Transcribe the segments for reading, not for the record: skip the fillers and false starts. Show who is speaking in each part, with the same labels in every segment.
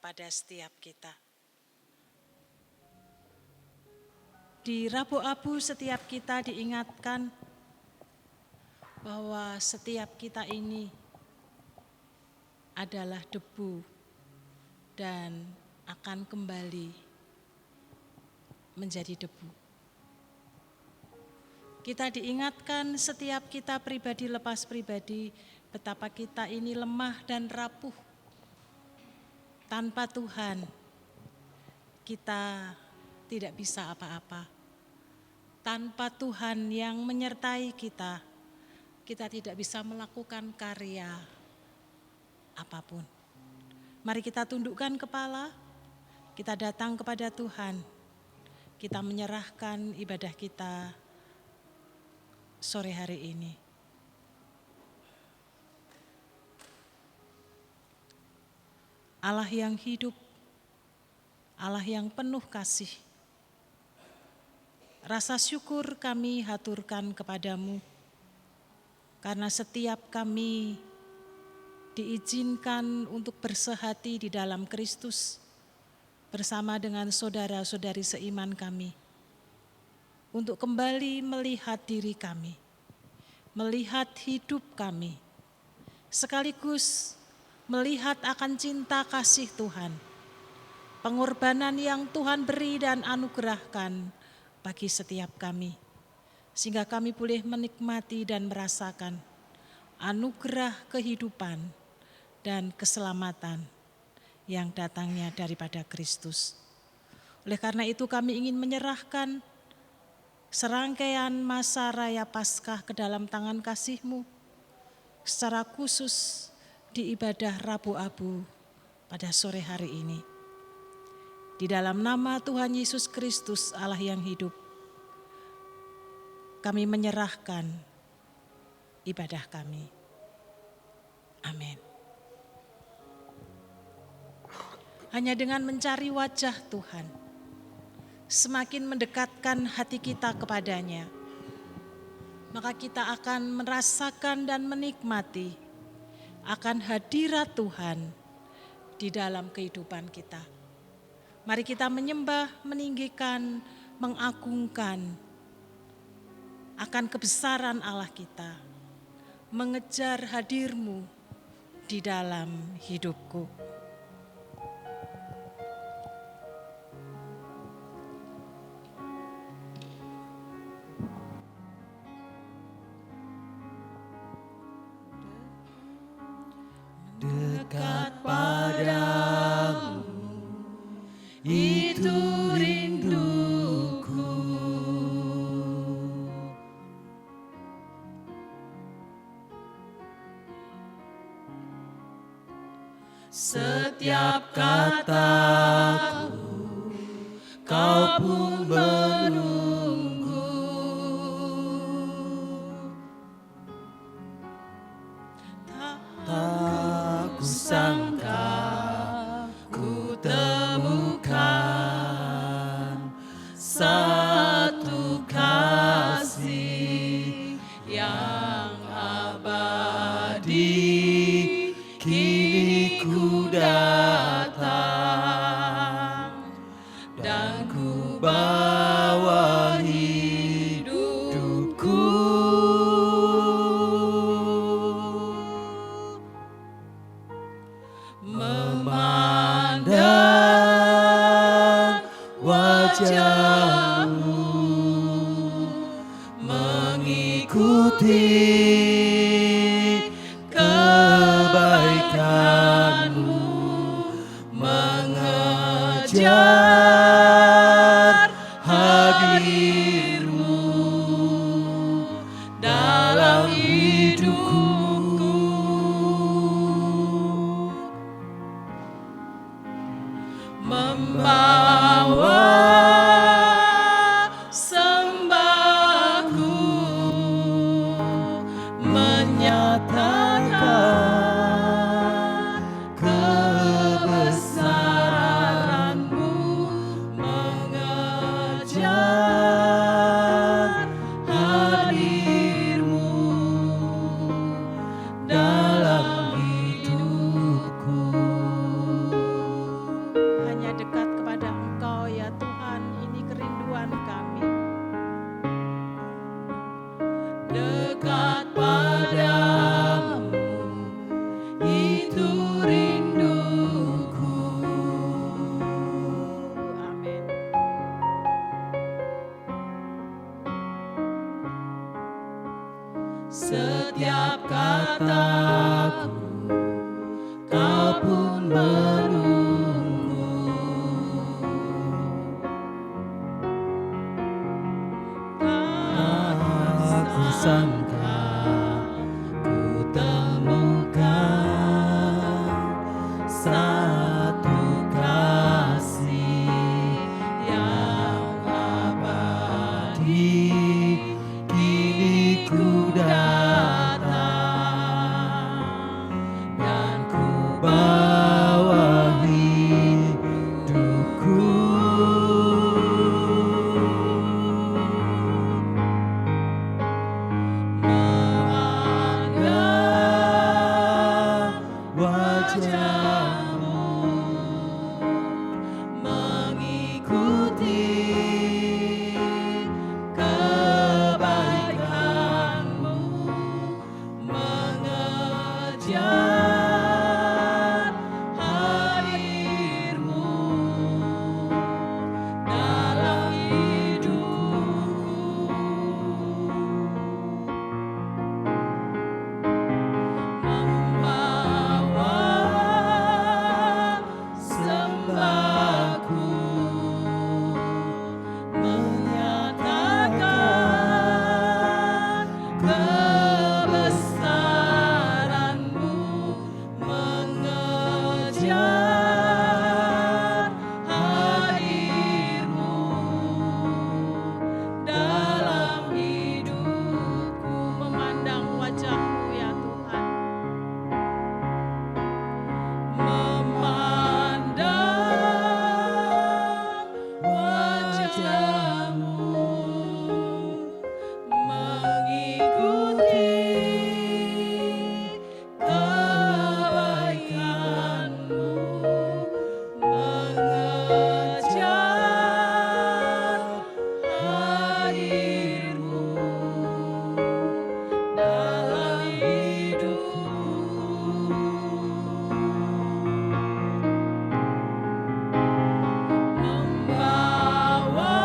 Speaker 1: kepada setiap kita. Di Rabu Abu setiap kita diingatkan bahwa setiap kita ini adalah debu dan akan kembali menjadi debu. Kita diingatkan setiap kita pribadi lepas pribadi betapa kita ini lemah dan rapuh. Tanpa Tuhan kita tidak bisa apa-apa. Tanpa Tuhan yang menyertai kita, kita tidak bisa melakukan karya apapun. Mari kita tundukkan kepala, kita datang kepada Tuhan, kita menyerahkan ibadah kita sore hari ini. Allah yang hidup, Allah yang penuh kasih, rasa syukur kami haturkan kepadamu, karena setiap kami diizinkan untuk bersehati di dalam Kristus bersama dengan saudara-saudari seiman kami, untuk kembali melihat diri kami, melihat hidup kami, sekaligus melihat akan cinta kasih Tuhan, pengorbanan yang Tuhan beri dan anugerahkan bagi setiap kami, sehingga kami boleh menikmati dan merasakan anugerah kehidupan dan keselamatan yang datangnya daripada Kristus. Oleh karena itu kami ingin menyerahkan serangkaian masa raya Paskah ke dalam tangan kasih-Mu, secara khusus di ibadah Rabu Abu pada sore hari ini. Di dalam nama Tuhan Yesus Kristus Allah yang hidup, kami menyerahkan ibadah kami. Amin. Hanya dengan mencari wajah Tuhan, semakin mendekatkan hati kita kepadanya, maka kita akan merasakan dan menikmati akan hadirat Tuhan di dalam kehidupan kita. Mari kita menyembah, meninggikan, mengagungkan akan kebesaran Allah kita, mengejar hadir-Mu di dalam hidupku.
Speaker 2: Dekat padamu, itu rinduku. Setiap kataku, kau pun menunggu. Tak kusangka ku temukan satu kasih yang abadi. Kini ku datang dan ku bawa hidupku. Memandang wajah-Mu, mengikuti kebaikan-Mu, mengejar hadir-Mu dalam hidupku. Membawa sembahku, menyatakan kebesaran-Mu, mengejar hadir-Mu dalam hidupku.
Speaker 1: dekat kepada Engkau ya Tuhan, ini kerinduan kami.
Speaker 2: Dekat padamu, itu rinduku.
Speaker 1: Amin.
Speaker 2: Setiap kataku, kau pun menunggu. Tak kusangka ku temukan satu kasih yang abadi. Kini ku datang dan ku bawa hidupku. Memandang wajahmu, mengikuti kebaikanmu, mengejar hadirmu dalam hidupku. Membawa sembahku, menyatakan kebesaranmu, mengejar hadirmu dalam hidupku.
Speaker 1: Memandang wajah-Mu ya Tuhan.
Speaker 2: Memandang wajahmu, mengikuti kebaikanmu, mengejar hadirmu dalam hidupku. Membawa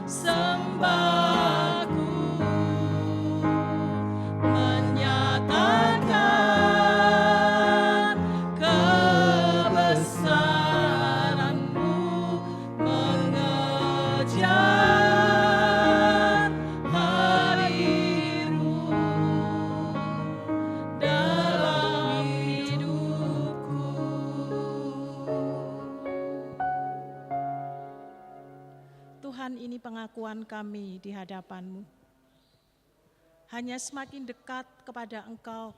Speaker 2: sembahku, menyatakan kebesaranmu, mengejar hadirmu dalam hidupku.
Speaker 1: Tuhan, ini pengakuan kami di hadapan-Mu. Hanya semakin dekat kepada Engkau,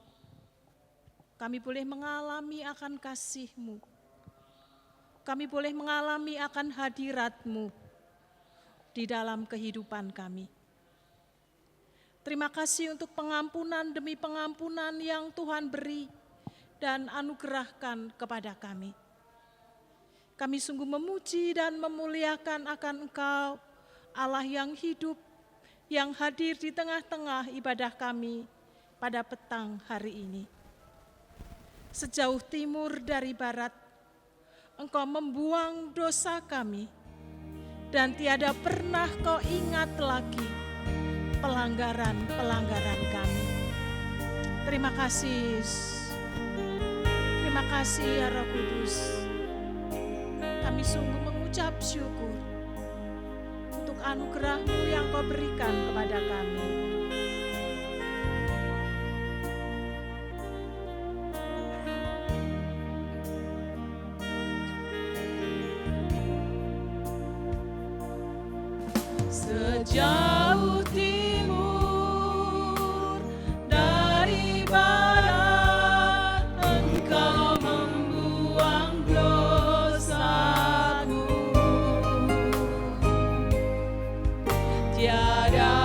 Speaker 1: kami boleh mengalami akan kasih-Mu. Kami boleh mengalami akan hadirat-Mu di dalam kehidupan kami. Terima kasih untuk pengampunan demi pengampunan yang Tuhan beri dan anugerahkan kepada kami. Kami sungguh memuji dan memuliakan akan Engkau, Allah yang hidup, yang hadir di tengah-tengah ibadah kami pada petang hari ini. Sejauh timur dari barat, Engkau membuang dosa kami, dan tiada pernah Kau ingat lagi pelanggaran-pelanggaran kami. Terima kasih ya Roh Kudus. Kami sungguh mengucap syukur untuk anugerah-Mu yang Kau berikan kepada kami.
Speaker 2: Sejauh timur dari barat, Engkau membuang dosaku. Tiada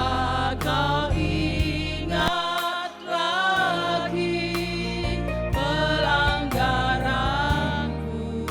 Speaker 2: Kau ingat lagi pelanggaranku.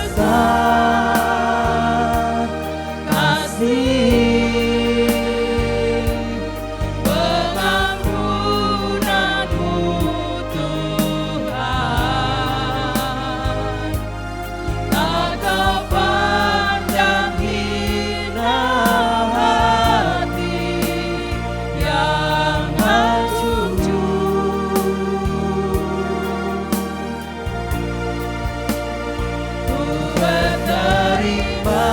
Speaker 2: besar kasih pengampunanmu Tuhan, tak kau pandang hina hati yang hancur. Ku berterima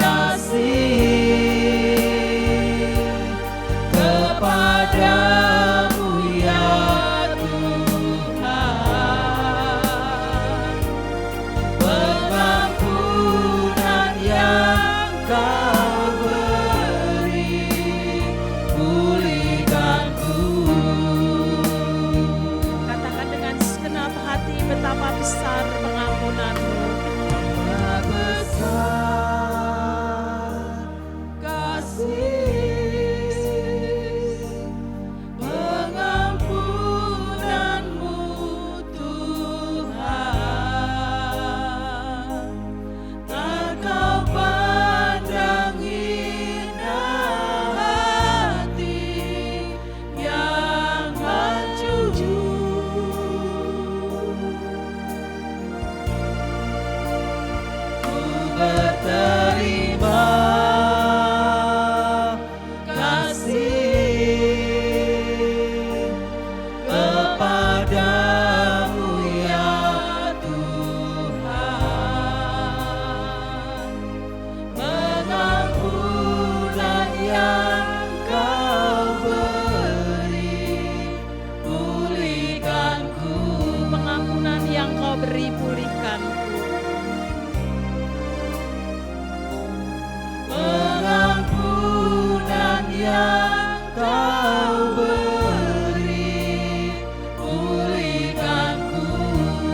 Speaker 2: kasih kepadamu ya Tuhan, pengampunan yang kau beri pulihkanku.
Speaker 1: Katakan dengan segenap hati betapa besar pengampunanmu.
Speaker 2: Besar kasih pengampunanmu Tuhan, tak kau pandang hina hati yang hancur. Ku berterima kasih kepadamu ya Tuhan, pengampunan yang kau beri pulihkanku.
Speaker 1: Pengampunan yang kau beri pulihkanku.
Speaker 2: Pengampunan yang kau beri pulihkanku.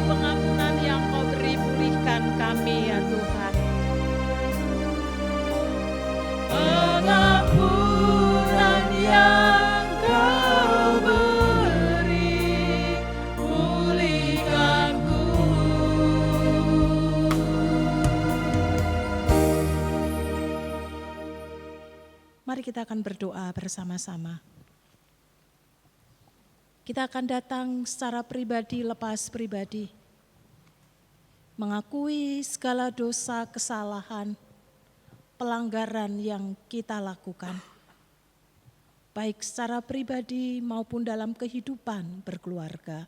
Speaker 1: Pengampunan yang kau beri pulihkan kami ya Tuhan.
Speaker 2: Pengampunan yang kau beri pulihkanku.
Speaker 1: Mari kita akan berdoa bersama-sama. Kita akan datang secara pribadi, lepas pribadi, mengakui segala dosa, kesalahan, pelanggaran yang kita lakukan, baik secara pribadi maupun dalam kehidupan berkeluarga.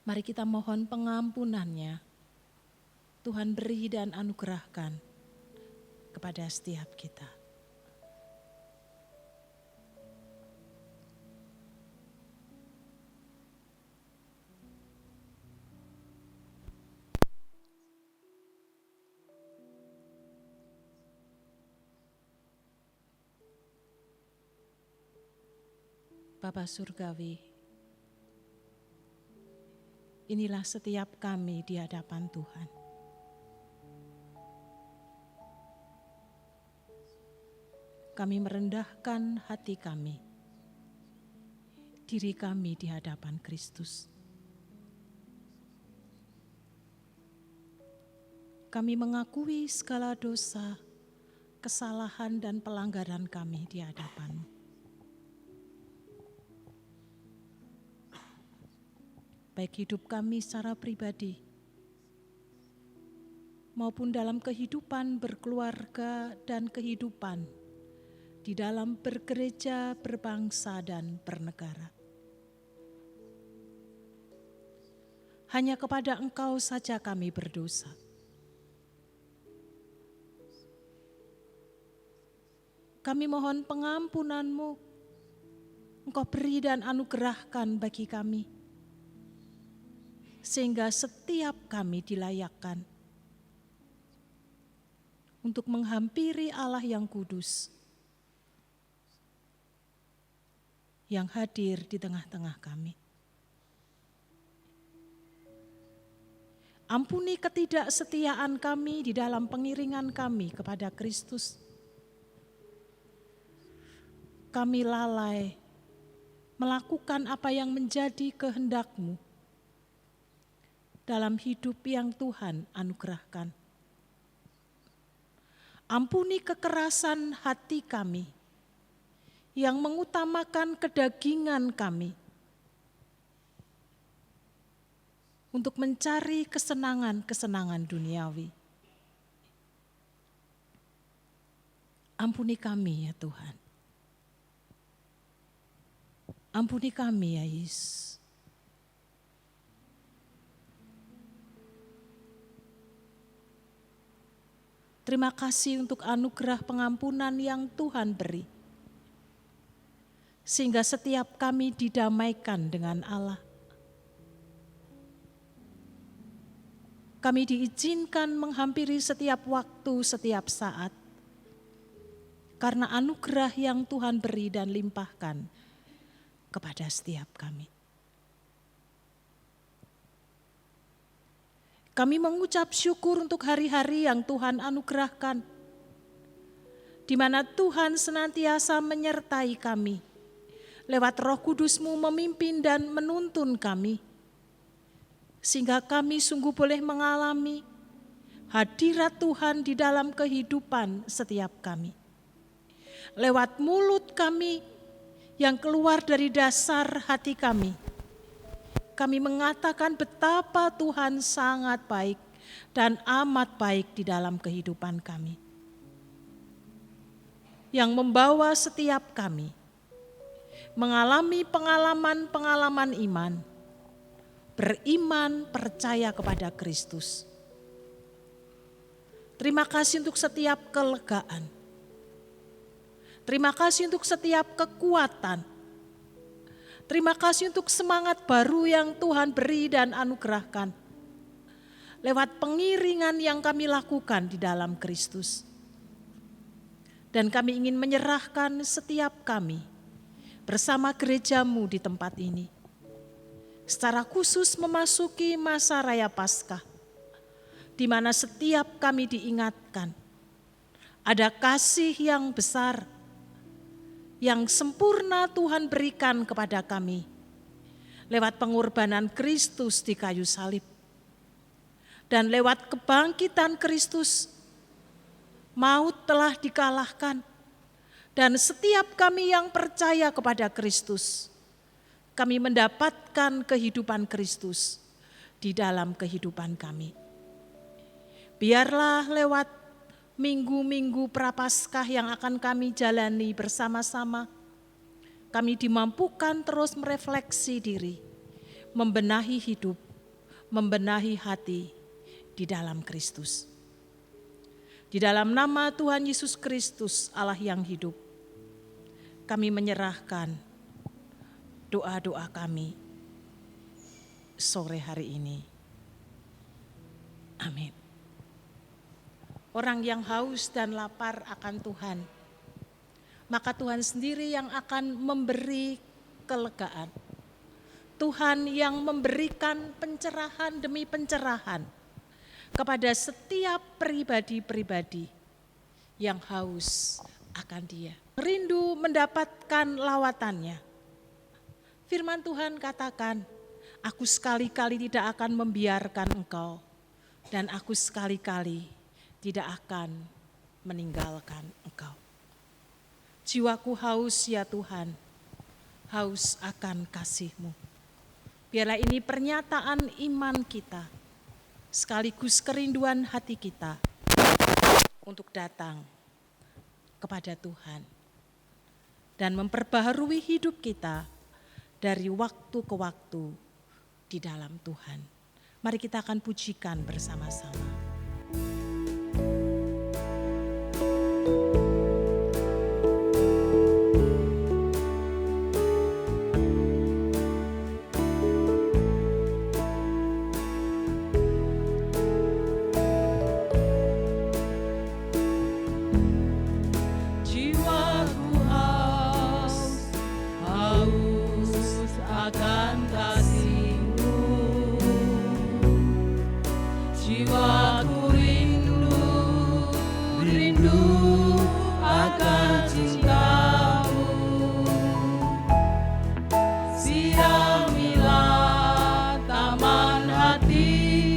Speaker 1: Mari kita mohon pengampunannya. Tuhan beri dan anugerahkan kepada setiap kita. Bapa Surgawi, inilah setiap kami di hadapan Tuhan. Kami merendahkan hati kami, diri kami di hadapan Kristus. Kami mengakui segala dosa, kesalahan dan pelanggaran kami di hadapan-Mu. Baik hidup kami secara pribadi, maupun dalam kehidupan berkeluarga dan kehidupan di dalam bergereja, berbangsa, dan bernegara. Hanya kepada Engkau saja kami berdosa. Kami mohon pengampunan-Mu, Engkau beri dan anugerahkan bagi kami, sehingga setiap kami dilayakkan untuk menghampiri Allah yang kudus, yang hadir di tengah-tengah kami. Ampuni ketidaksetiaan kami di dalam pengiringan kami kepada Kristus. Kami lalai melakukan apa yang menjadi kehendak-Mu, dalam hidup yang Tuhan anugerahkan. Ampuni kekerasan hati kami yang mengutamakan kedagingan kami untuk mencari kesenangan-kesenangan duniawi. Ampuni kami ya Tuhan. Ampuni kami ya Yesus. Terima kasih untuk anugerah pengampunan yang Tuhan beri. Sehingga setiap kami didamaikan dengan Allah. Kami diizinkan menghampiri setiap waktu, setiap saat. Karena anugerah yang Tuhan beri dan limpahkan kepada setiap kami. Kami mengucap syukur untuk hari-hari yang Tuhan anugerahkan. Di mana Tuhan senantiasa menyertai kami. Lewat Roh Kudus-Mu memimpin dan menuntun kami. Sehingga kami sungguh boleh mengalami hadirat Tuhan di dalam kehidupan setiap kami. Lewat mulut kami yang keluar dari dasar hati kami, kami mengatakan betapa Tuhan sangat baik dan amat baik di dalam kehidupan kami. Yang membawa setiap kami mengalami pengalaman-pengalaman iman, beriman, percaya kepada Kristus. Terima kasih untuk setiap kelegaan. Terima kasih untuk setiap kekuatan. Terima kasih untuk semangat baru yang Tuhan beri dan anugerahkan. Lewat pengiringan yang kami lakukan di dalam Kristus. Dan kami ingin menyerahkan setiap kami bersama gereja-Mu di tempat ini. Secara khusus memasuki masa Raya Paskah, di mana setiap kami diingatkan, ada kasih yang besar, yang sempurna Tuhan berikan kepada kami, lewat pengorbanan Kristus di kayu salib. Dan lewat kebangkitan Kristus, maut telah dikalahkan, dan setiap kami yang percaya kepada Kristus, kami mendapatkan kehidupan Kristus di dalam kehidupan kami. Biarlah lewat minggu-minggu Prapaskah yang akan kami jalani bersama-sama, kami dimampukan terus merefleksi diri, membenahi hidup, membenahi hati di dalam Kristus. Di dalam nama Tuhan Yesus Kristus, Allah yang hidup, kami menyerahkan doa-doa kami sore hari ini. Amin. Orang yang haus dan lapar akan Tuhan, maka Tuhan sendiri yang akan memberi kelegaan. Tuhan yang memberikan pencerahan demi pencerahan kepada setiap pribadi-pribadi yang haus akan Dia. Rindu mendapatkan lawatannya. Firman Tuhan katakan, aku sekali-kali tidak akan membiarkan engkau, dan aku sekali-kali tidak akan meninggalkan engkau. Jiwaku haus ya Tuhan, haus akan kasih-Mu. Biarlah ini pernyataan iman kita, sekaligus kerinduan hati kita untuk datang kepada Tuhan dan memperbaharui hidup kita dari waktu ke waktu di dalam Tuhan. Mari kita akan pujikan bersama-sama.
Speaker 2: Siramilah taman hati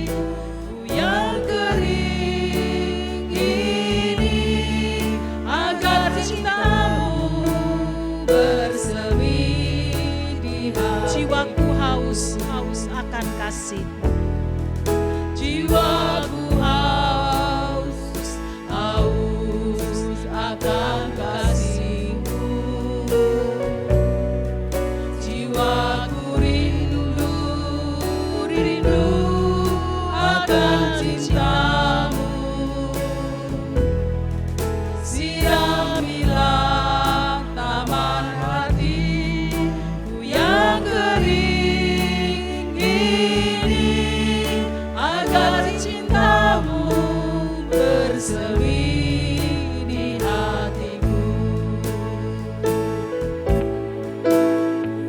Speaker 2: bersemi di hatiku.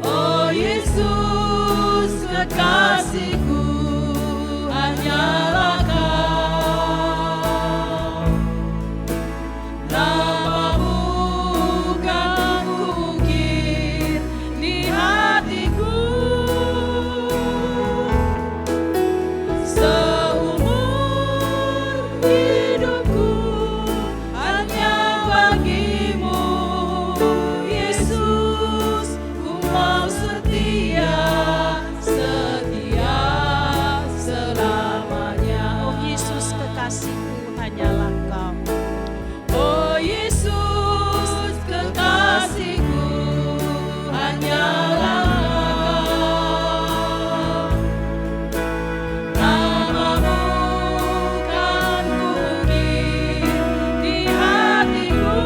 Speaker 2: Oh Yesus kekasihku, hanyalah Kau. Namamu kan kukir di hatiku. Seumur hidupku hanya bagimu, Yesus, ku mau setia, setia selamanya.
Speaker 1: Oh Yesus kekasihku, hanyalah Kau.
Speaker 2: Oh Yesus kekasihku, hanyalah Kau. Namamu kan kukir di hatiku.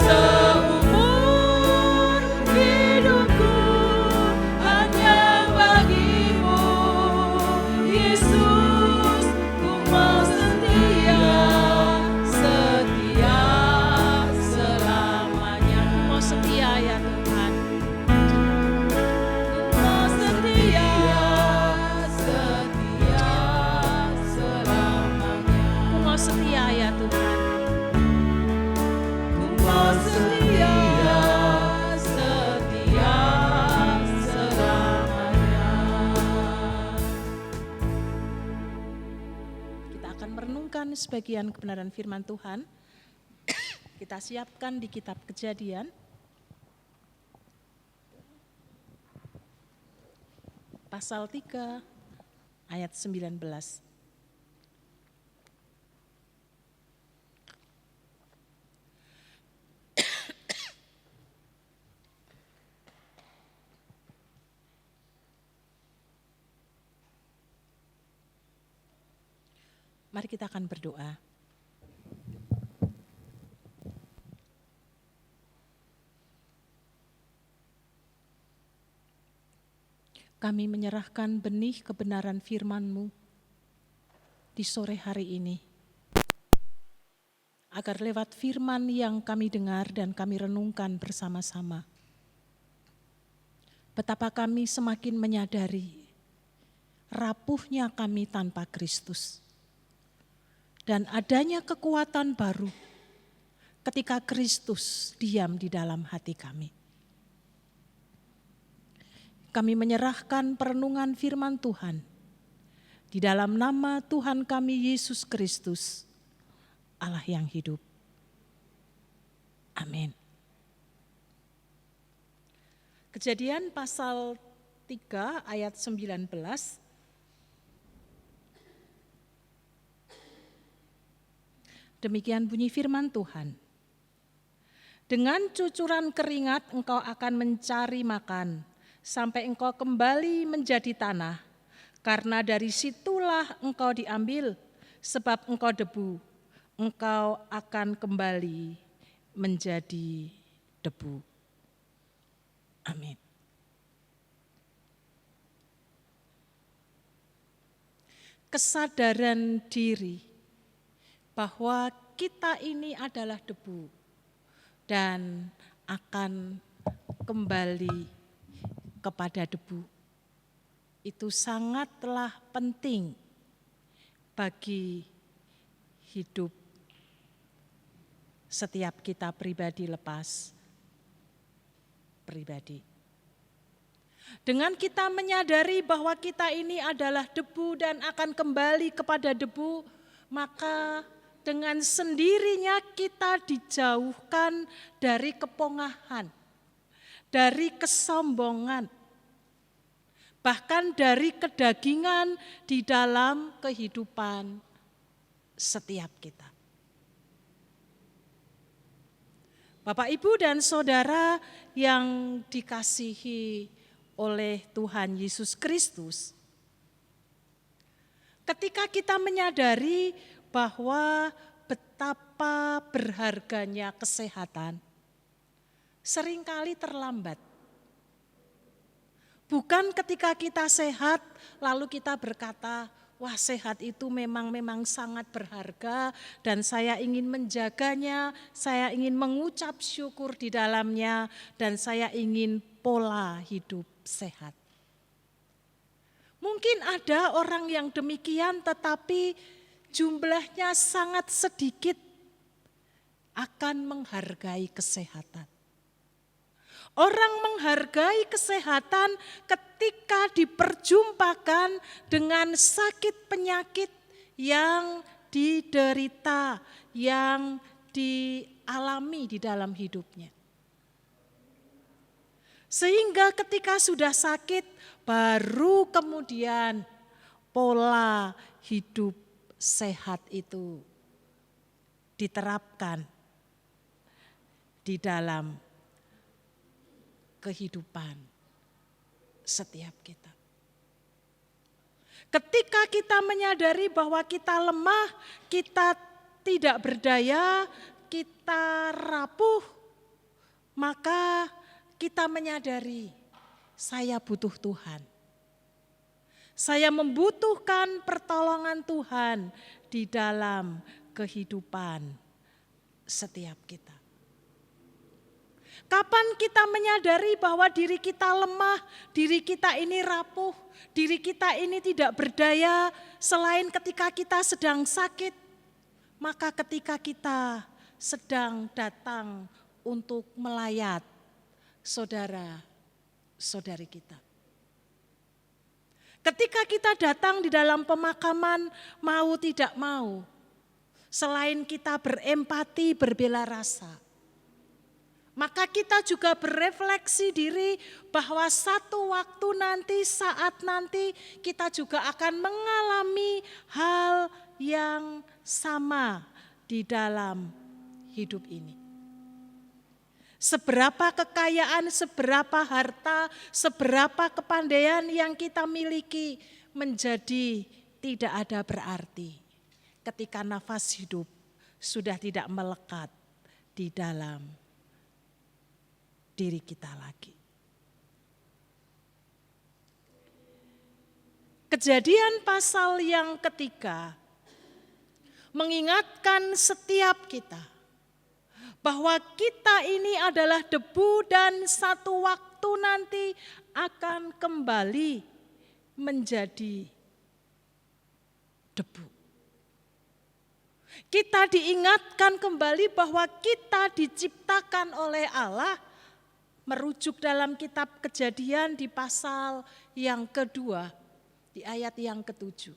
Speaker 2: Seumur hidupku hanya bagimu, Yesus, ku mau setia, setia selamanya.
Speaker 1: Ku mau setia ya Tuhan.
Speaker 2: Ku mau setia, setia selamanya.
Speaker 1: Ku mau setia ya Tuhan.
Speaker 2: Ku mau setia, setia selamanya.
Speaker 1: Kita akan merenungkan sebagian kebenaran firman Tuhan. Kita siapkan di kitab Kejadian. Pasal 3 ayat 19. Mari kita akan berdoa. Kami menyerahkan benih kebenaran firman-Mu di sore hari ini. Agar lewat firman yang kami dengar dan kami renungkan bersama-sama, betapa kami semakin menyadari rapuhnya kami tanpa Kristus. Dan adanya kekuatan baru ketika Kristus diam di dalam hati kami. Kami menyerahkan perenungan firman Tuhan di dalam nama Tuhan kami Yesus Kristus, Allah yang hidup. Amin. Kejadian pasal 3 ayat 19. Demikian bunyi firman Tuhan. Dengan cucuran keringat engkau akan mencari makan, sampai engkau kembali menjadi tanah, karena dari situlah engkau diambil, sebab engkau debu, engkau akan kembali menjadi debu. Amin. Kesadaran diri bahwa kita ini adalah debu dan akan kembali kepada debu. Itu sangatlah penting bagi hidup setiap kita pribadi lepas pribadi. Dengan kita menyadari bahwa kita ini adalah debu dan akan kembali kepada debu, maka dengan sendirinya kita dijauhkan dari kepongahan, dari kesombongan, bahkan dari kedagingan di dalam kehidupan setiap kita. Bapak, Ibu, dan Saudara yang dikasihi oleh Tuhan Yesus Kristus, ketika kita menyadari bahwa betapa berharganya kesehatan, seringkali terlambat. Bukan ketika kita sehat lalu kita berkata, wah sehat itu memang sangat berharga dan saya ingin menjaganya, saya ingin mengucap syukur di dalamnya dan saya ingin pola hidup sehat. Mungkin ada orang yang demikian tetapi jumlahnya sangat sedikit akan menghargai kesehatan. Orang menghargai kesehatan ketika diperjumpakan dengan sakit penyakit yang diderita, yang dialami di dalam hidupnya. Sehingga ketika sudah sakit, baru kemudian pola hidup sehat itu diterapkan di dalam kehidupan setiap kita. Ketika kita menyadari bahwa kita lemah, kita tidak berdaya, kita rapuh, maka kita menyadari saya butuh Tuhan. Saya membutuhkan pertolongan Tuhan di dalam kehidupan setiap kita. Kapan kita menyadari bahwa diri kita lemah, diri kita ini rapuh, diri kita ini tidak berdaya selain ketika kita sedang sakit, maka ketika kita sedang datang untuk melayat saudara-saudari kita. Ketika kita datang di dalam pemakaman, mau tidak mau, selain kita berempati, berbela rasa, maka kita juga berefleksi diri bahwa satu waktu nanti, saat nanti kita juga akan mengalami hal yang sama di dalam hidup ini. Seberapa kekayaan, seberapa harta, seberapa kepandaian yang kita miliki menjadi tidak ada berarti ketika nafas hidup sudah tidak melekat di dalam diri kita lagi. Kejadian pasal yang ketiga mengingatkan setiap kita bahwa kita ini adalah debu dan satu waktu nanti akan kembali menjadi debu. Kita diingatkan kembali bahwa kita diciptakan oleh Allah. Merujuk dalam kitab Kejadian di pasal yang kedua, di ayat yang ke-7.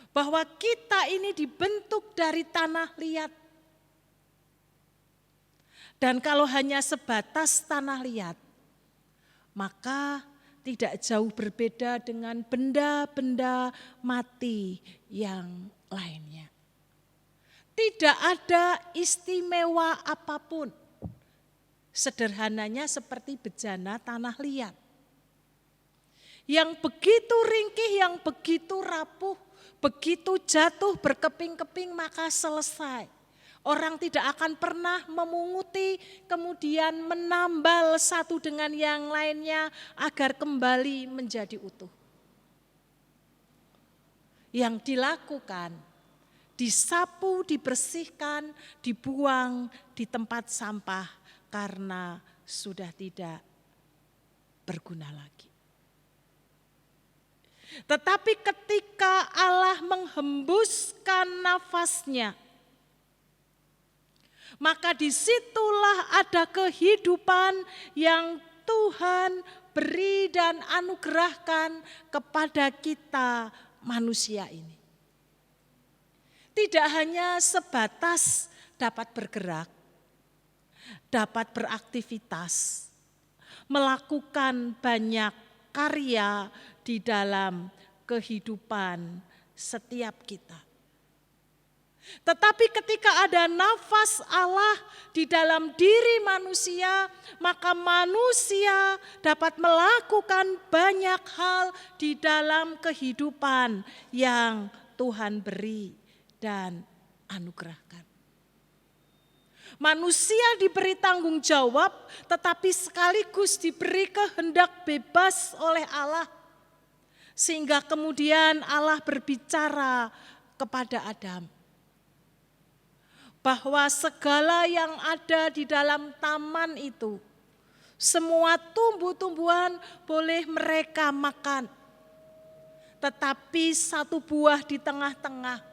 Speaker 1: Bahwa kita ini dibentuk dari tanah liat. Dan kalau hanya sebatas tanah liat, maka tidak jauh berbeda dengan benda-benda mati yang lainnya. Tidak ada istimewa apapun. Sederhananya seperti bejana tanah liat. Yang begitu ringkih, yang begitu rapuh, begitu jatuh berkeping-keping maka selesai. Orang tidak akan pernah memunguti kemudian menambal satu dengan yang lainnya agar kembali menjadi utuh. Yang dilakukan, disapu, dibersihkan, dibuang di tempat sampah karena sudah tidak berguna lagi. Tetapi ketika Allah menghembuskan nafasnya, maka disitulah ada kehidupan yang Tuhan beri dan anugerahkan kepada kita manusia ini. Tidak hanya sebatas dapat bergerak, dapat beraktivitas, melakukan banyak karya di dalam kehidupan setiap kita. Tetapi ketika ada nafas Allah di dalam diri manusia, maka manusia dapat melakukan banyak hal di dalam kehidupan yang Tuhan beri dan anugerahkan. Manusia diberi tanggung jawab, tetapi sekaligus diberi kehendak bebas oleh Allah. Sehingga kemudian Allah berbicara kepada Adam bahwa segala yang ada di dalam taman itu, semua tumbuh-tumbuhan boleh mereka makan. Tetapi satu buah di tengah-tengah,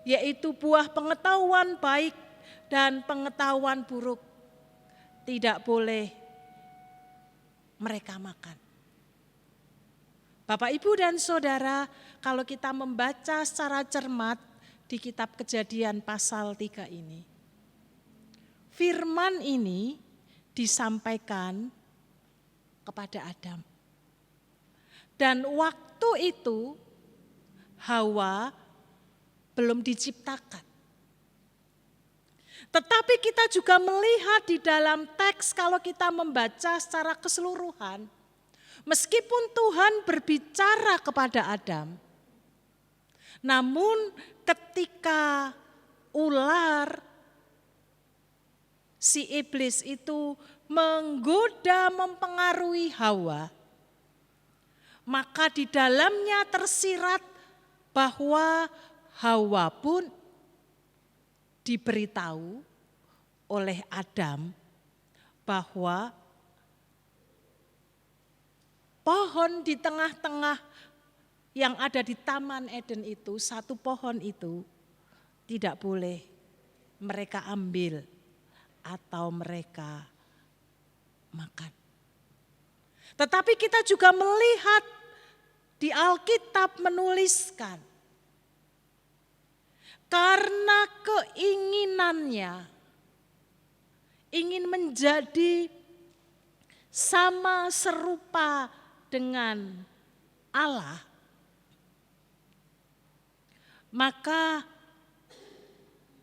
Speaker 1: yaitu buah pengetahuan baik dan pengetahuan buruk, tidak boleh mereka makan. Bapak, Ibu, dan Saudara, kalau kita membaca secara cermat di kitab Kejadian pasal 3 ini, firman ini disampaikan kepada Adam. Dan waktu itu Hawa belum diciptakan. Tetapi kita juga melihat di dalam teks kalau kita membaca secara keseluruhan, meskipun Tuhan berbicara kepada Adam, namun ketika ular, si iblis itu menggoda mempengaruhi Hawa, maka di dalamnya tersirat bahwa Hawa pun diberitahu oleh Adam bahwa pohon di tengah-tengah yang ada di Taman Eden itu, satu pohon itu tidak boleh mereka ambil atau mereka makan. Tetapi kita juga melihat di Alkitab menuliskan, karena keinginannya ingin menjadi sama serupa dengan Allah, maka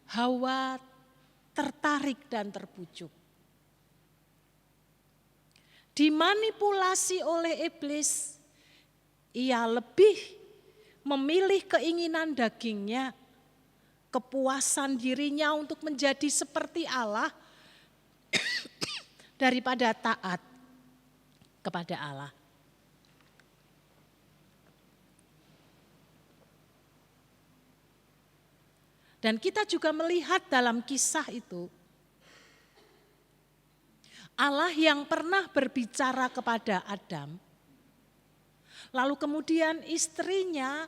Speaker 1: Hawa tertarik dan terbujuk. Dimanipulasi oleh iblis, ia lebih memilih keinginan dagingnya, kepuasan dirinya untuk menjadi seperti Allah daripada taat kepada Allah. Dan kita juga melihat dalam kisah itu, Allah yang pernah berbicara kepada Adam, lalu kemudian istrinya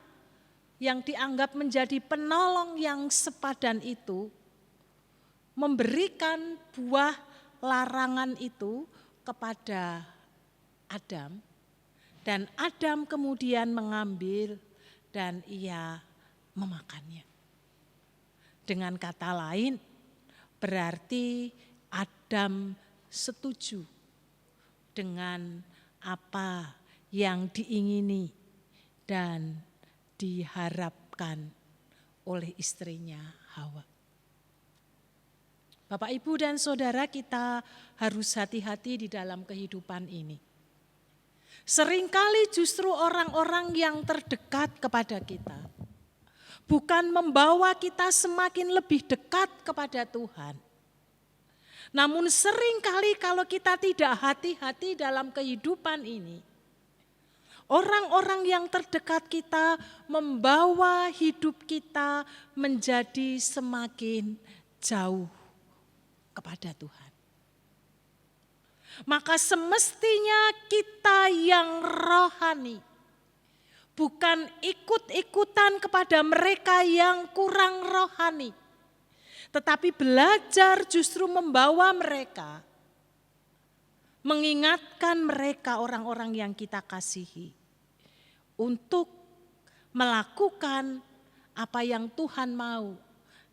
Speaker 1: yang dianggap menjadi penolong yang sepadan itu, memberikan buah larangan itu kepada Adam, dan Adam kemudian mengambil dan ia memakannya. Dengan kata lain, berarti Adam setuju dengan apa yang diingini dan diharapkan oleh istrinya Hawa. Bapak, Ibu, dan Saudara, kita harus hati-hati di dalam kehidupan ini. Seringkali justru orang-orang yang terdekat kepada kita bukan membawa kita semakin lebih dekat kepada Tuhan. Namun seringkali kalau kita tidak hati-hati dalam kehidupan ini, orang-orang yang terdekat kita membawa hidup kita menjadi semakin jauh kepada Tuhan. Maka semestinya kita yang rohani bukan ikut-ikutan kepada mereka yang kurang rohani, tetapi belajar justru membawa mereka, mengingatkan mereka orang-orang yang kita kasihi untuk melakukan apa yang Tuhan mau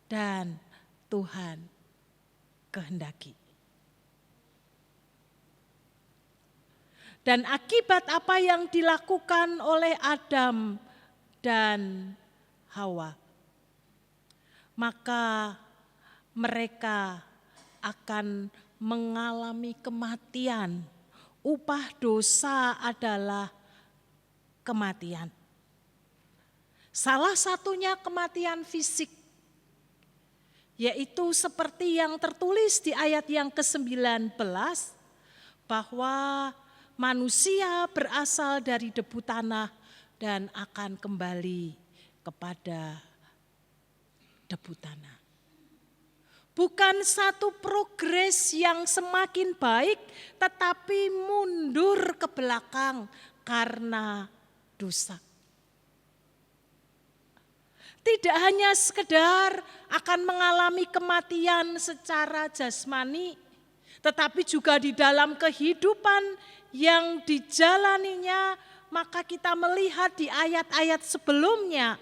Speaker 1: dan Tuhan kehendaki. Dan akibat apa yang dilakukan oleh Adam dan Hawa, maka mereka akan mengalami kematian. Upah dosa adalah kematian. Salah satunya kematian fisik, yaitu seperti yang tertulis di ayat yang ke-19, bahwa manusia berasal dari debu tanah dan akan kembali kepada debu tanah. Bukan satu progres yang semakin baik, tetapi mundur ke belakang karena dosa. Tidak hanya sekedar akan mengalami kematian secara jasmani, tetapi juga di dalam kehidupan yang dijalaninya, maka kita melihat di ayat-ayat sebelumnya,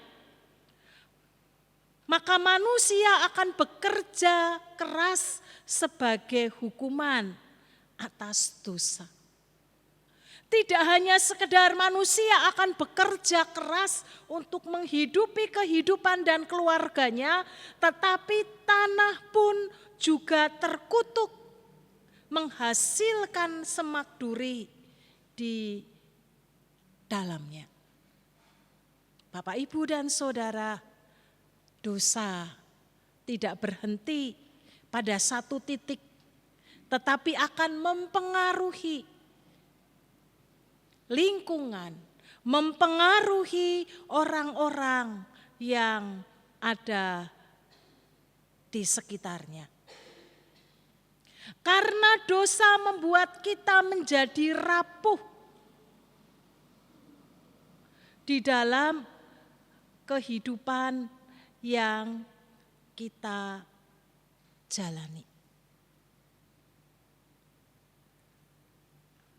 Speaker 1: maka manusia akan bekerja keras sebagai hukuman atas dosa. Tidak hanya sekedar manusia akan bekerja keras untuk menghidupi kehidupan dan keluarganya, tetapi tanah pun juga terkutuk menghasilkan semak duri di dalamnya. Bapak, Ibu, dan Saudara, dosa tidak berhenti pada satu titik, tetapi akan mempengaruhi lingkungan, mempengaruhi orang-orang yang ada di sekitarnya. Karena dosa membuat kita menjadi rapuh di dalam kehidupan yang kita jalani.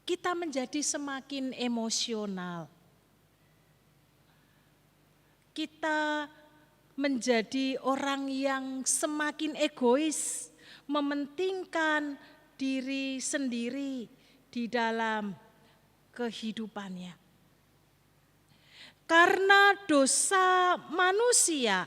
Speaker 1: Kita menjadi semakin emosional. Kita menjadi orang yang semakin egois, mementingkan diri sendiri di dalam kehidupannya. Karena dosa manusia,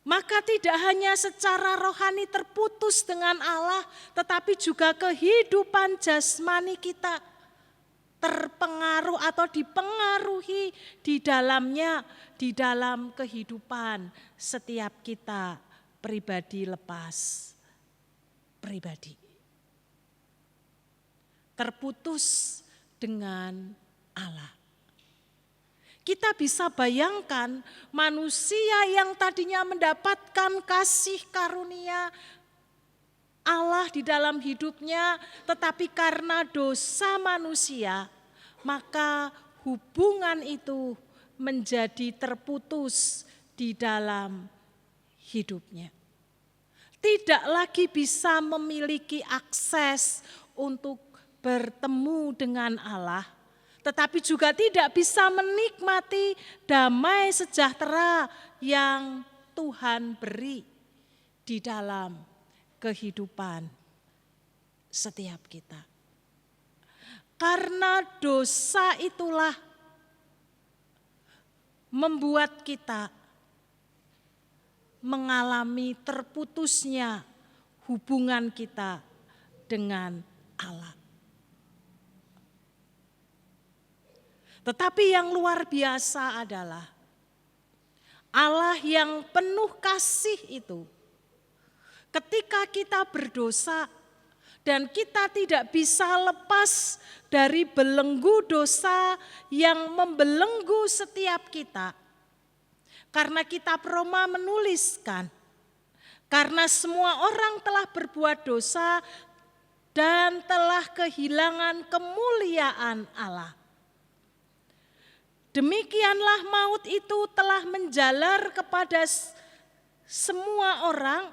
Speaker 1: maka tidak hanya secara rohani terputus dengan Allah, tetapi juga kehidupan jasmani kita terpengaruh atau dipengaruhi di dalamnya, di dalam kehidupan setiap kita pribadi lepas pribadi. Terputus dengan Allah. Kita bisa bayangkan manusia yang tadinya mendapatkan kasih karunia Allah di dalam hidupnya, tetapi karena dosa manusia, maka hubungan itu menjadi terputus di dalam hidupnya. Tidak lagi bisa memiliki akses untuk bertemu dengan Allah, tetapi juga tidak bisa menikmati damai sejahtera yang Tuhan beri di dalam kehidupan setiap kita. Karena dosa itulah membuat kita mengalami terputusnya hubungan kita dengan Allah. Tetapi yang luar biasa adalah Allah yang penuh kasih itu, ketika kita berdosa dan kita tidak bisa lepas dari belenggu dosa yang membelenggu setiap kita. Karena kitab Roma menuliskan, karena semua orang telah berbuat dosa dan telah kehilangan kemuliaan Allah. Demikianlah maut itu telah menjalar kepada semua orang,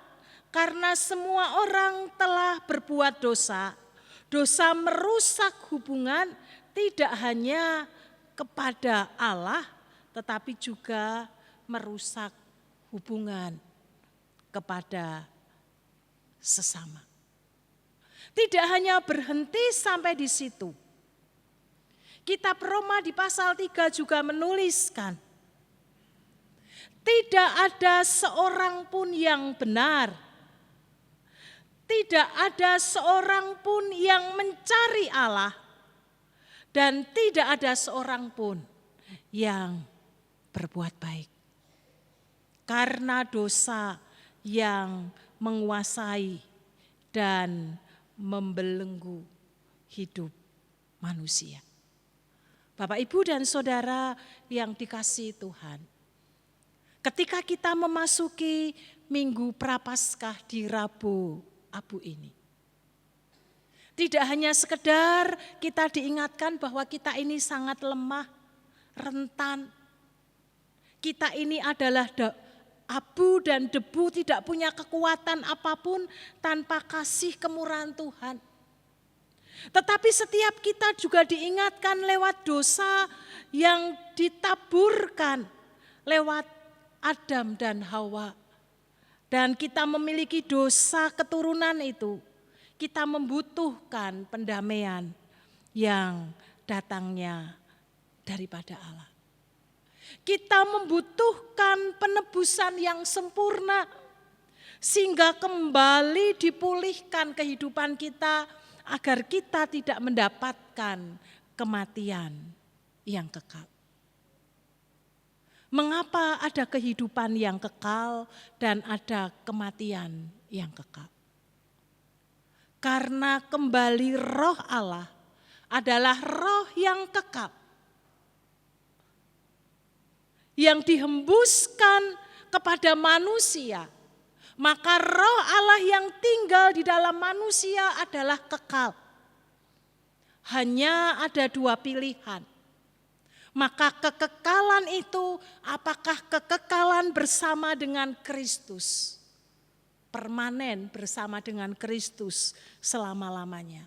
Speaker 1: karena semua orang telah berbuat dosa. Dosa merusak hubungan tidak hanya kepada Allah, tetapi juga merusak hubungan kepada sesama. Tidak hanya berhenti sampai di situ. Kitab Roma di pasal 3 juga menuliskan, tidak ada seorang pun yang benar, tidak ada seorang pun yang mencari Allah, dan tidak ada seorang pun yang berbuat baik. Karena dosa yang menguasai dan membelenggu hidup manusia. Bapak, Ibu, dan saudara yang dikasihi Tuhan, ketika kita memasuki Minggu Prapaskah di Rabu Abu ini, tidak hanya sekedar kita diingatkan bahwa kita ini sangat lemah, rentan. Kita ini adalah abu dan debu, tidak punya kekuatan apapun tanpa kasih kemurahan Tuhan. Tetapi setiap kita juga diingatkan lewat dosa yang ditaburkan lewat Adam dan Hawa. Dan kita memiliki dosa keturunan itu. Kita membutuhkan pendamaian yang datangnya daripada Allah. Kita membutuhkan penebusan yang sempurna sehingga kembali dipulihkan kehidupan kita agar kita tidak mendapatkan kematian yang kekal. Mengapa ada kehidupan yang kekal dan ada kematian yang kekal? Karena kembali roh Allah adalah roh yang kekal, yang dihembuskan kepada manusia. Maka roh Allah yang tinggal di dalam manusia adalah kekal. Hanya ada dua pilihan. Maka kekekalan itu apakah kekekalan bersama dengan Kristus? Permanen bersama dengan Kristus selama-lamanya.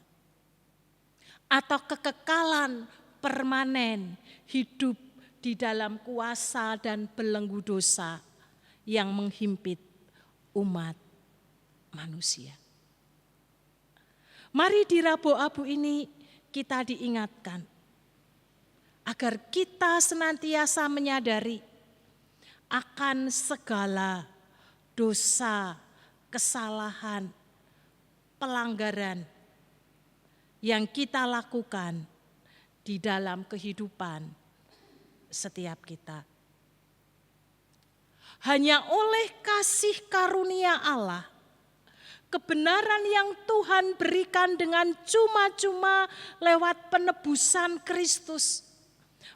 Speaker 1: Atau kekekalan permanen hidup di dalam kuasa dan belenggu dosa yang menghimpit umat manusia. Mari di Rabu Abu ini kita diingatkan agar kita senantiasa menyadari akan segala dosa, kesalahan, pelanggaran yang kita lakukan di dalam kehidupan setiap kita. Hanya oleh kasih karunia Allah, kebenaran yang Tuhan berikan dengan cuma-cuma lewat penebusan Kristus,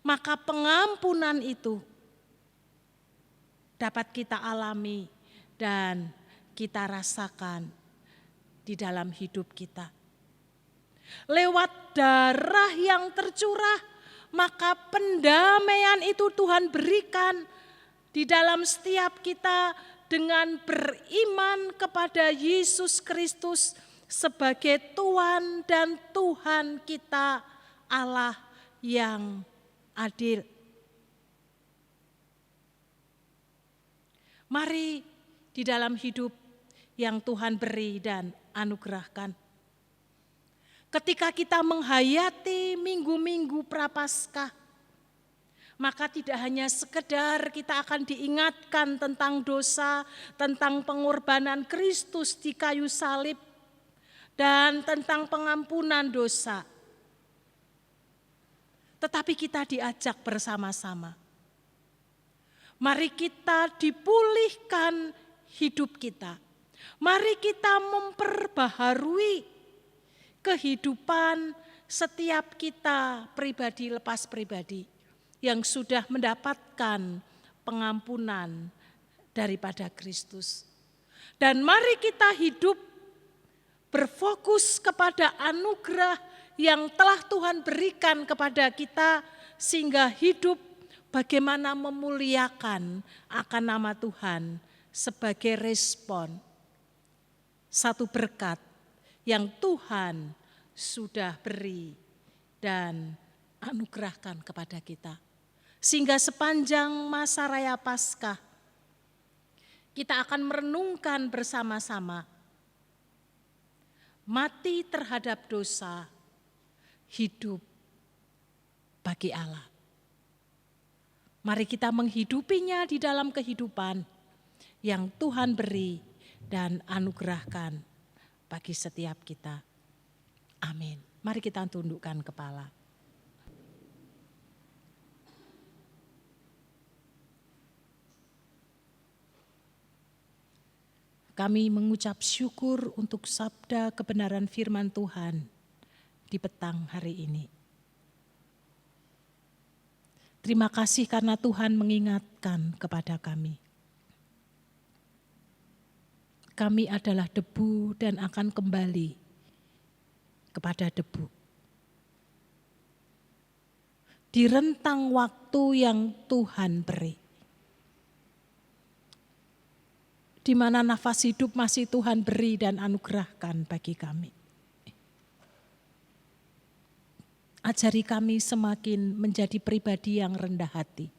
Speaker 1: maka pengampunan itu dapat kita alami dan kita rasakan di dalam hidup kita. Lewat darah yang tercurah, maka pendamaian itu Tuhan berikan di dalam setiap kita dengan beriman kepada Yesus Kristus sebagai Tuhan dan Tuhan kita, Allah yang adil. Mari di dalam hidup yang Tuhan beri dan anugerahkan, ketika kita menghayati minggu-minggu Prapaskah, maka tidak hanya sekedar kita akan diingatkan tentang dosa, tentang pengorbanan Kristus di kayu salib, dan tentang pengampunan dosa. Tetapi kita diajak bersama-sama. Mari kita dipulihkan hidup kita. Mari kita memperbaharui kehidupan setiap kita pribadi lepas pribadi yang sudah mendapatkan pengampunan daripada Kristus. Dan mari kita hidup berfokus kepada anugerah yang telah Tuhan berikan kepada kita, sehingga hidup bagaimana memuliakan akan nama Tuhan sebagai respon satu berkat yang Tuhan sudah beri dan anugerahkan kepada kita. Sehingga sepanjang masa Raya Paskah kita akan merenungkan bersama-sama mati terhadap dosa, hidup bagi Allah. Mari kita menghidupinya di dalam kehidupan yang Tuhan beri dan anugerahkan bagi setiap kita. Amin. Mari kita tundukkan kepala. kami mengucap syukur untuk sabda kebenaran firman Tuhan di petang hari ini. Terima kasih karena Tuhan mengingatkan kepada kami. Kami adalah debu dan akan kembali kepada debu. Di rentang waktu yang Tuhan beri, di mana nafas hidup masih Tuhan beri dan anugerahkan bagi kami. Ajari kami semakin menjadi pribadi yang rendah hati.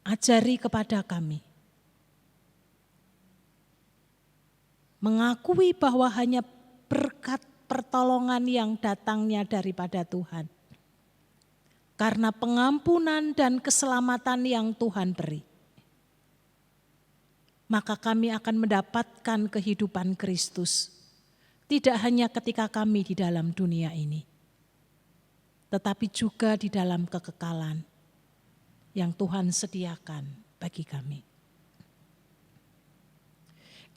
Speaker 1: Ajari kepada kami mengakui bahwa hanya berkat pertolongan yang datangnya daripada Tuhan. Karena pengampunan dan keselamatan yang Tuhan beri, maka kami akan mendapatkan kehidupan Kristus. Tidak hanya ketika kami di dalam dunia ini, tetapi juga di dalam kekekalan yang Tuhan sediakan bagi kami.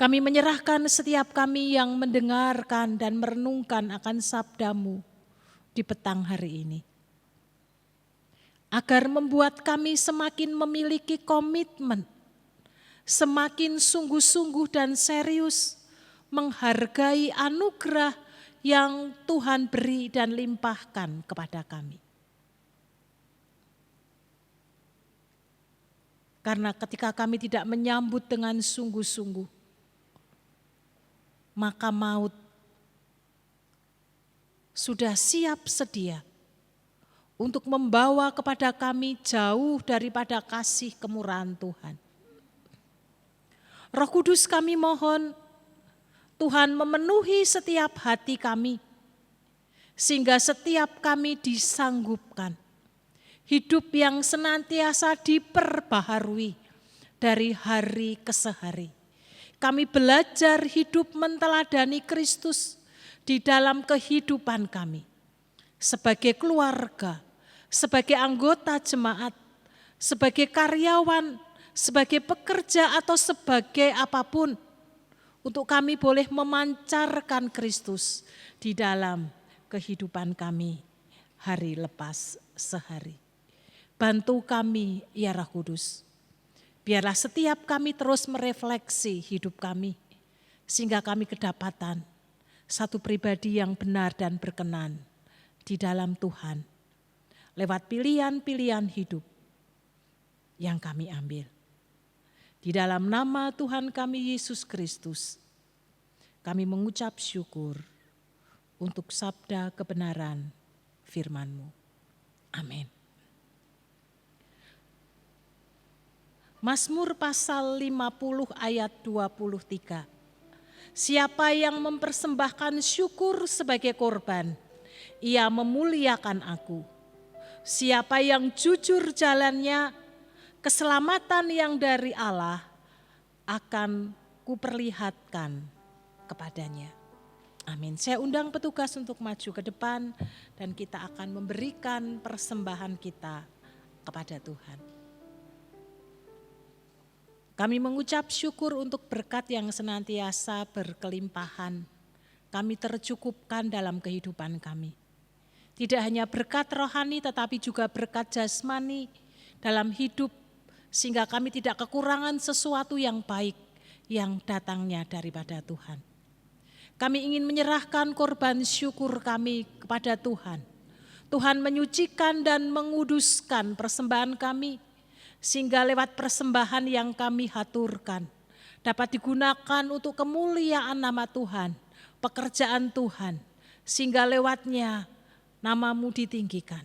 Speaker 1: Kami menyerahkan setiap kami yang mendengarkan dan merenungkan akan sabda-Mu di petang hari ini, agar membuat kami semakin memiliki komitmen, semakin sungguh-sungguh dan serius menghargai anugerah yang Tuhan beri dan limpahkan kepada kami. Karena ketika kami tidak menyambut dengan sungguh-sungguh, maka maut sudah siap sedia untuk membawa kepada kami jauh daripada kasih kemurahan Tuhan. Roh Kudus, kami mohon Tuhan memenuhi setiap hati kami, sehingga setiap kami disanggupkan hidup yang senantiasa diperbaharui dari hari ke hari. Kami belajar hidup menteladani Kristus di dalam kehidupan kami, sebagai keluarga, sebagai anggota jemaat, sebagai karyawan, sebagai pekerja atau sebagai apapun, untuk kami boleh memancarkan Kristus di dalam kehidupan kami hari lepas sehari. Bantu kami ya Roh Kudus, biarlah setiap kami terus merefleksi hidup kami, sehingga kami kedapatan satu pribadi yang benar dan berkenan di dalam Tuhan, lewat pilihan-pilihan hidup yang kami ambil. Di dalam nama Tuhan kami Yesus Kristus, kami mengucap syukur untuk sabda kebenaran firman-Mu. Amin. Mazmur pasal 50 ayat 23. Siapa yang mempersembahkan syukur sebagai korban, ia memuliakan aku. Siapa yang jujur jalannya, keselamatan yang dari Allah akan kuperlihatkan kepadanya. Amin. Saya undang petugas untuk maju ke depan dan kita akan memberikan persembahan kita kepada Tuhan. Kami mengucap syukur untuk berkat yang senantiasa berkelimpahan. Kami tercukupkan dalam kehidupan kami. Tidak hanya berkat rohani tetapi juga berkat jasmani dalam hidup, sehingga kami tidak kekurangan sesuatu yang baik yang datangnya daripada Tuhan. Kami ingin menyerahkan korban syukur kami kepada Tuhan. Tuhan menyucikan dan menguduskan persembahan kami, sehingga lewat persembahan yang kami haturkan dapat digunakan untuk kemuliaan nama Tuhan, pekerjaan Tuhan, sehingga lewatnya nama-Mu ditinggikan.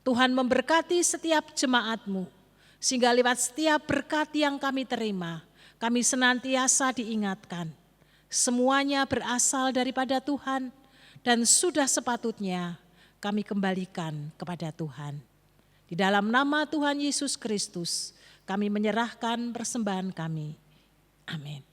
Speaker 1: Tuhan memberkati setiap jemaat-Mu, sehingga lewat setiap berkat yang kami terima, kami senantiasa diingatkan. Semuanya berasal daripada Tuhan dan sudah sepatutnya kami kembalikan kepada Tuhan. Di dalam nama Tuhan Yesus Kristus, kami menyerahkan persembahan kami. Amin.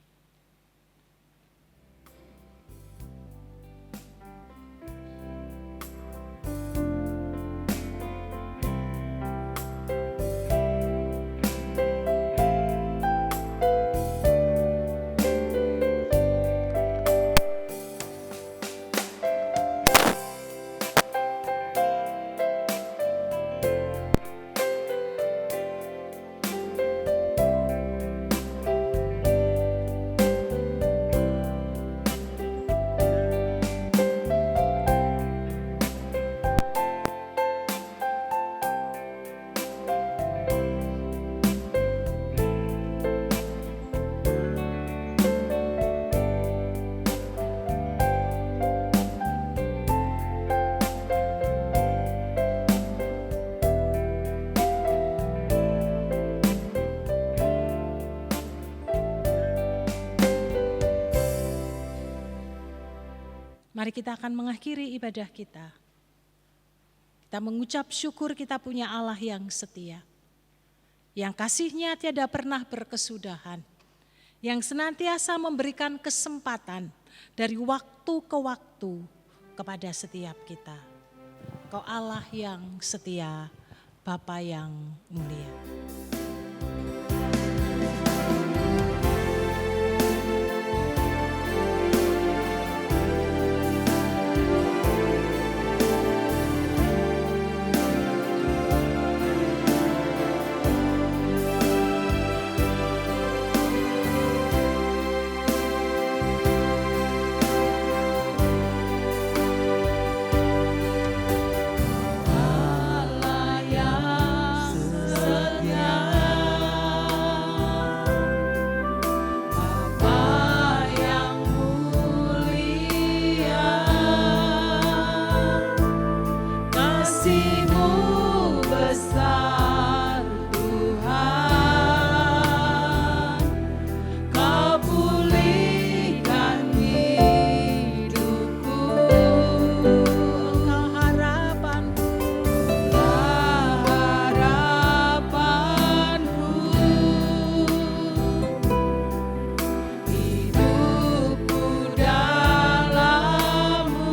Speaker 1: Mari kita akan mengakhiri ibadah kita. Kita mengucap syukur kita punya Allah yang setia, yang kasih-Nya tiada pernah berkesudahan, yang senantiasa memberikan kesempatan dari waktu ke waktu kepada setiap kita. Kau Allah yang setia, Bapa yang mulia.
Speaker 2: Allah yang setia, Bapa yang mulia, kasih-Mu besar Tuhan, Kau pulihkan hidupku.
Speaker 1: Engkau harapanku,
Speaker 2: Harapanku, hidupku dalam-Mu,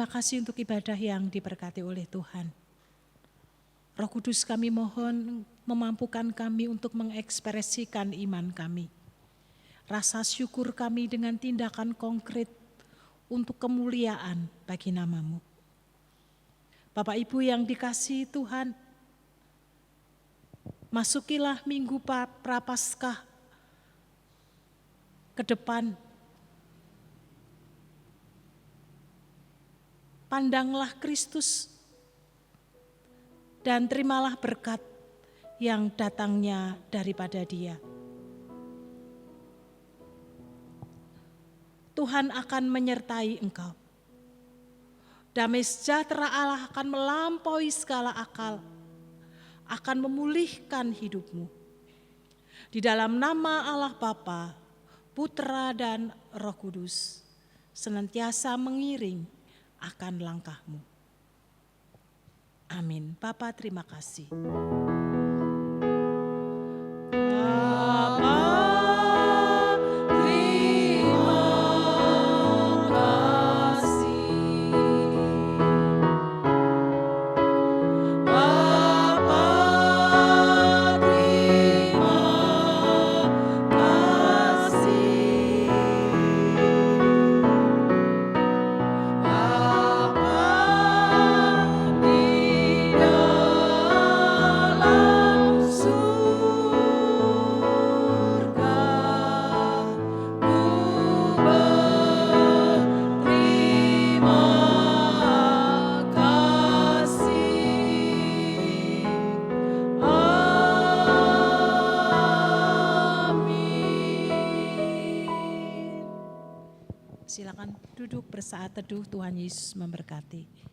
Speaker 1: terima kasih untuk ibadah yang diberkati oleh Tuhan. Roh Kudus, kami mohon memampukan kami untuk mengekspresikan iman kami. Rasa syukur kami dengan tindakan konkret untuk kemuliaan bagi nama-Mu. Bapak Ibu yang dikasihi Tuhan, masukilah minggu Prapaskah ke depan. Pandanglah Kristus dan terimalah berkat yang datangnya daripada Dia. Tuhan akan menyertai engkau. Damai sejahtera Allah akan melampaui segala akal, akan memulihkan hidupmu. Di dalam nama Allah Bapa, Putra dan Roh Kudus, senantiasa mengiring akan langkahmu. Amin. Bapa, terima kasih.
Speaker 2: Bapa, terima kasih. Bapa, terima kasih. Bapa di dalam surga, ku berterima kasih. Amin.
Speaker 1: Silakan duduk bersaat teduh, Tuhan Yesus memberkati.